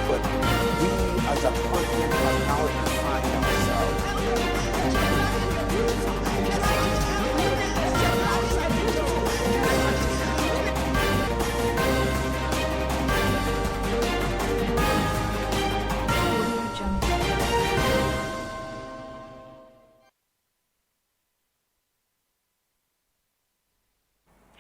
But we as a continent have now defined ourselves.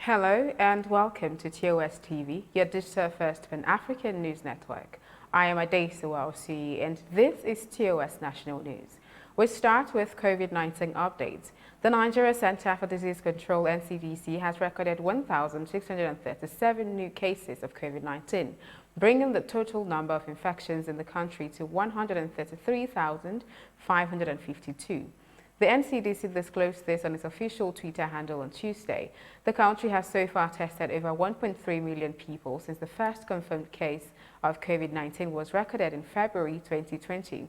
Hello and welcome to TOS TV, your digital first Pan-African news network. I am Adesi Wausi and this is TOS National News. We start with COVID-19 updates. The Nigeria Center for Disease Control (NCDC) has recorded 1,637 new cases of COVID-19, bringing the total number of infections in the country to 133,552. The NCDC disclosed this on its official Twitter handle on Tuesday. The country has so far tested over 1.3 million people since the first confirmed case of COVID-19 was recorded in February 2020.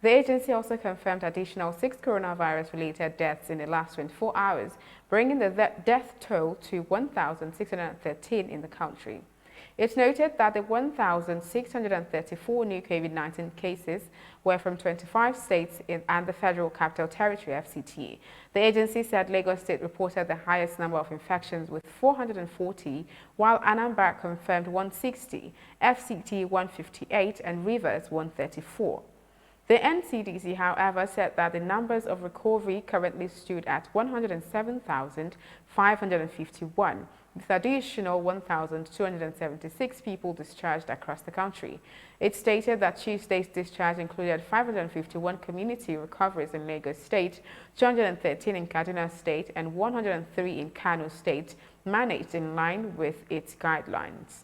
The agency also confirmed additional 6 coronavirus-related deaths in the last 24 hours, bringing the death toll to 1,613 in the country. It's noted that the 1,634 new COVID-19 cases were from 25 states and the Federal Capital Territory (FCT). The agency said Lagos State reported the highest number of infections with 440, while Anambra confirmed 160, FCT 158, and Rivers 134. The NCDC, however, said that the numbers of recovery currently stood at 107,551, with additional 1,276 people discharged across the country. It stated that Tuesday's discharge included 551 community recoveries in Lagos State, 213 in Kaduna State, and 103 in Kano State, managed in line with its guidelines.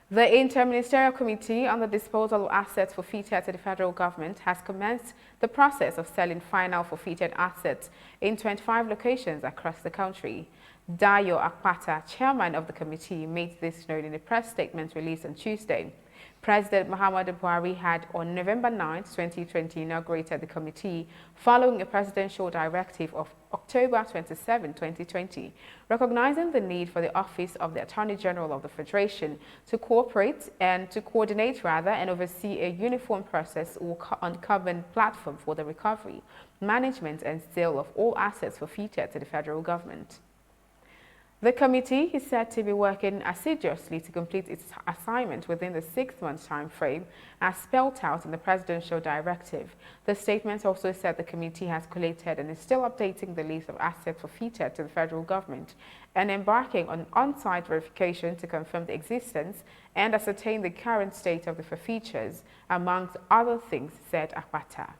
The Interministerial Committee on the Disposal of Assets Forfeited to the federal government has commenced the process of selling final forfeited assets in 25 locations across the country. Dayo Akpata, chairman of the committee, made this known in a press statement released on Tuesday. President Muhammadu Buhari had on November 9, 2020, inaugurated the committee following a presidential directive of October 27, 2020, recognizing the need for the Office of the Attorney General of the Federation to cooperate and to coordinate and oversee a uniform process or common platform for the recovery, management and sale of all assets forfeited to the federal government. The committee is said to be working assiduously to complete its assignment within the 6-month time frame as spelled out in the presidential directive. The statement also said the committee has collated and is still updating the list of assets forfeited to the federal government and embarking on on-site verification to confirm the existence and ascertain the current state of the forfeitures, amongst other things, said Akpata.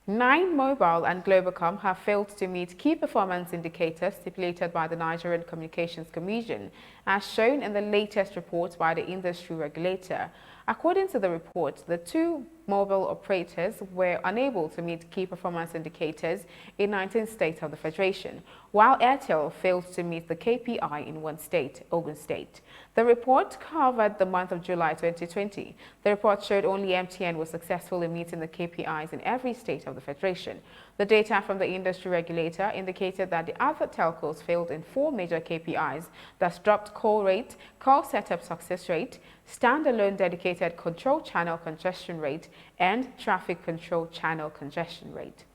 9 mobile and Globacom have failed to meet key performance indicators stipulated by the Nigerian Communications Commission, as shown in the latest report by the industry regulator. According to the report, the 2 mobile operators were unable to meet key performance indicators in 19 states of the Federation, while Airtel failed to meet the KPI in 1 state, Ogun State. The report covered the month of July 2020. The report showed only MTN was successful in meeting the KPIs in every state of the Federation. The data from the industry regulator indicated that the other telcos failed in 4 major KPIs, thus dropped call rate, call setup success rate, standalone dedicated control channel congestion rate, and traffic control channel congestion rate.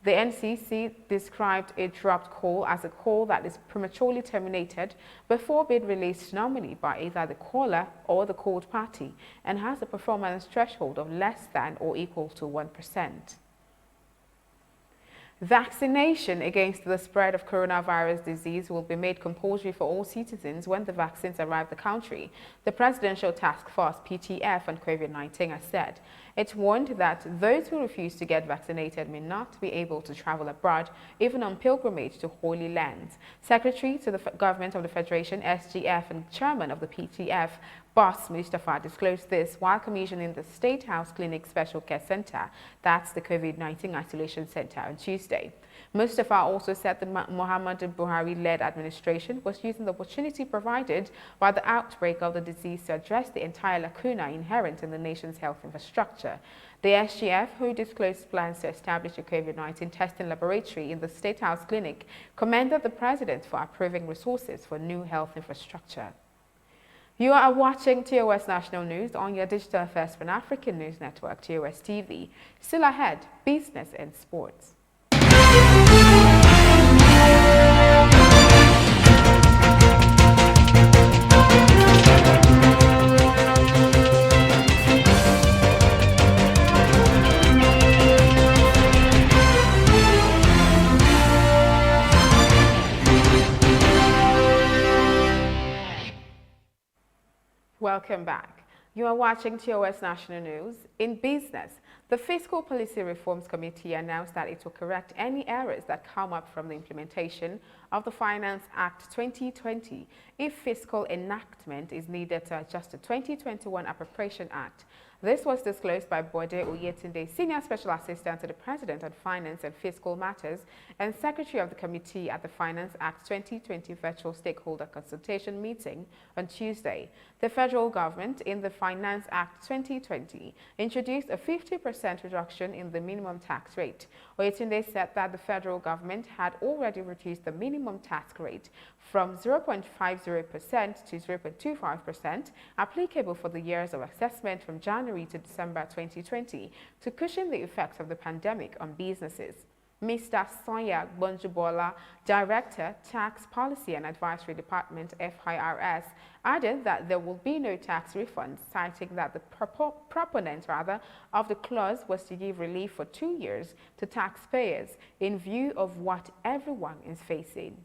The NCC described a dropped call as a call that is prematurely terminated before being released normally by either the caller or the called party and has a performance threshold of less than or equal to 1%. Vaccination against the spread of coronavirus disease will be made compulsory for all citizens when the vaccines arrive the country, the Presidential Task Force (PTF) on COVID-19 has said. It warned that those who refuse to get vaccinated may not be able to travel abroad, even on pilgrimage to Holy Lands. Secretary to the Government of the Federation, SGF, and Chairman of the PTF, Boss Mustafa, disclosed this while commissioning the State House Clinic Special Care Center, that's the COVID-19 Isolation Center, on Tuesday. Mustafa also said the Muhammadu Buhari-led administration was using the opportunity provided by the outbreak of the disease to address the entire lacuna inherent in the nation's health infrastructure. The SGF, who disclosed plans to establish a COVID-19 testing laboratory in the State House Clinic, commended the president for approving resources for new health infrastructure. You are watching TOS National News on your digital first Pan-African News Network, TOS TV. Still ahead, business and sports. Welcome back. You are watching TOS National News. In business, the Fiscal Policy Reforms Committee announced that it will correct any errors that come up from the implementation of the Finance Act 2020 if fiscal enactment is needed to adjust the 2021 Appropriation Act. This was disclosed by Bode Oyetunde, Senior Special Assistant to the President on Finance and Fiscal Matters and Secretary of the Committee at the Finance Act 2020 Virtual Stakeholder Consultation meeting on Tuesday. The federal government, in the Finance Act 2020, introduced a 50% reduction in the minimum tax rate. Oyetunde said that the federal government had already reduced the minimum tax rate from 0.50% to 0.25%, applicable for the years of assessment from January to December 2020, to cushion the effects of the pandemic on businesses. Mr. Sonya Bonjubola, Director, Tax Policy and Advisory Department, FIRS, added that there will be no tax refunds, citing that the proponent of the clause was to give relief for 2 years to taxpayers in view of what everyone is facing.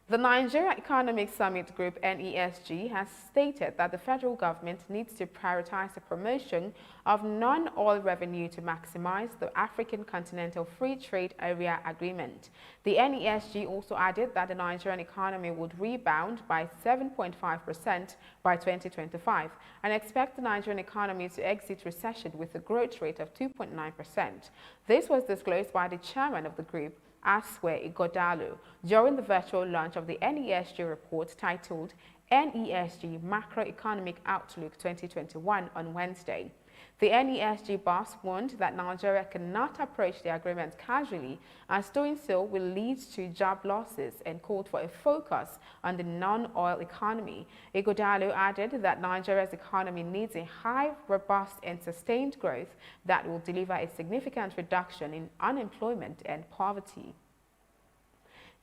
The Nigeria Economic Summit Group, NESG, has stated that the federal government needs to prioritize the promotion of non-oil revenue to maximize the African Continental Free Trade Area Agreement. The NESG also added that the Nigerian economy would rebound by 7.5% by 2025 and expect the Nigerian economy to exit recession with a growth rate of 2.9%. This was disclosed by the chairman of the group, Aswe Igodalu, during the virtual launch of the NESG report titled NESG Macroeconomic Outlook 2021 on Wednesday. The NESG boss warned that Nigeria cannot approach the agreement casually, as doing so will lead to job losses, and called for a focus on the non-oil economy. Igodalu added that Nigeria's economy needs a high, robust and sustained growth that will deliver a significant reduction in unemployment and poverty.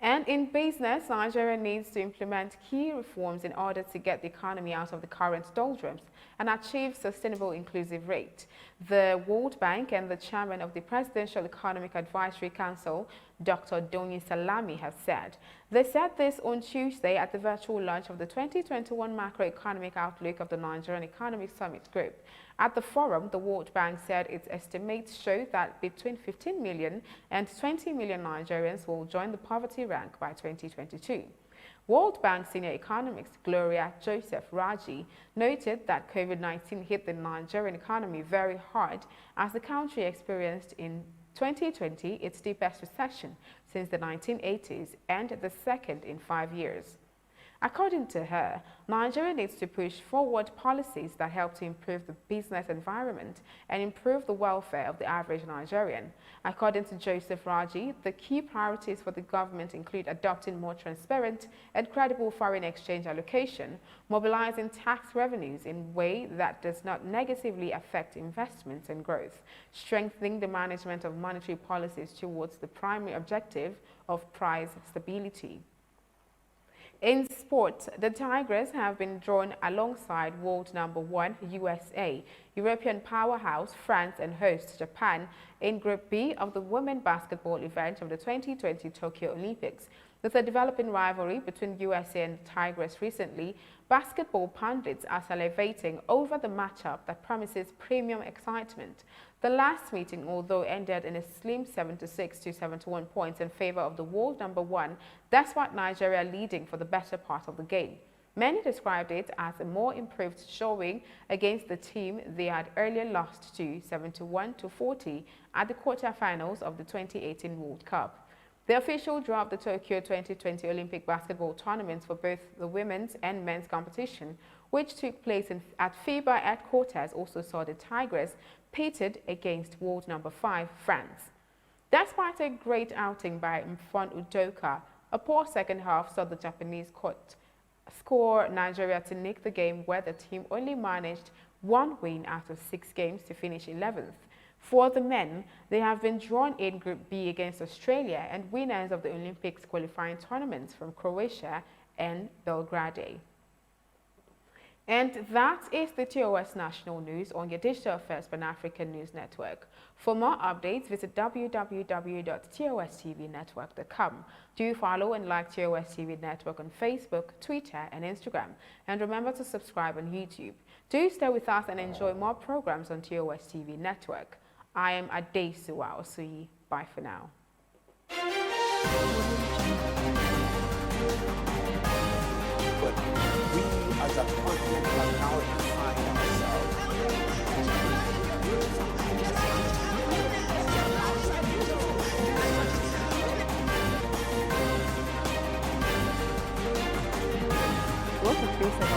And in business, Nigeria needs to implement key reforms in order to get the economy out of the current doldrums and achieve sustainable inclusive rate. The World Bank and the chairman of the Presidential Economic Advisory Council, Dr. Donyi Salami, have said. They said this on Tuesday at the virtual launch of the 2021 Macroeconomic Outlook of the Nigerian Economic Summit Group. At the forum, the World Bank said its estimates show that between 15 million and 20 million Nigerians will join the poverty rank by 2022. World Bank senior economist Gloria Joseph-Raji noted that COVID-19 hit the Nigerian economy very hard as the country experienced in 2020 its deepest recession since the 1980s and the second in 5 years. According to her, Nigeria needs to push forward policies that help to improve the business environment and improve the welfare of the average Nigerian. According to Joseph Raji, the key priorities for the government include adopting more transparent and credible foreign exchange allocation, mobilizing tax revenues in a way that does not negatively affect investments and growth, strengthening the management of monetary policies towards the primary objective of price stability. In sport, the Tigers have been drawn alongside world number 1 USA, European powerhouse France and host Japan in Group B of the women basketball event of the 2020 Tokyo Olympics. With a developing rivalry between USA and the Tigers recently, basketball pundits are salivating over the matchup that promises premium excitement. The last meeting, although ended in a slim 76-71 points in favor of the world number 1, despite Nigeria leading for the better part of the game. Many described it as a more improved showing against the team they had earlier lost to 71-40 at the quarterfinals of the 2018 World Cup. The official draw of the Tokyo 2020 Olympic basketball tournaments for both the women's and men's competition, which took place at FIBA headquarters, also saw the Tigers pitted against world number 5 France. Despite a great outing by Mfon Udoka, a poor second half saw the Japanese court score Nigeria to nick the game, where the team only managed one win out of 6 games to finish 11th. For the men, they have been drawn in Group B against Australia and winners of the Olympics qualifying tournaments from Croatia and Belgrade. And that is the TOS National News on your digital first Pan-African News Network. For more updates, visit www.tostvnetwork.com. Do follow and like TOS TV Network on Facebook, Twitter, and Instagram. And remember to subscribe on YouTube. Do stay with us and enjoy more programs on TOS TV Network. I am Adesuwa Osuyi. Bye for now. But we as a continent have now defined ourselves. What's the face of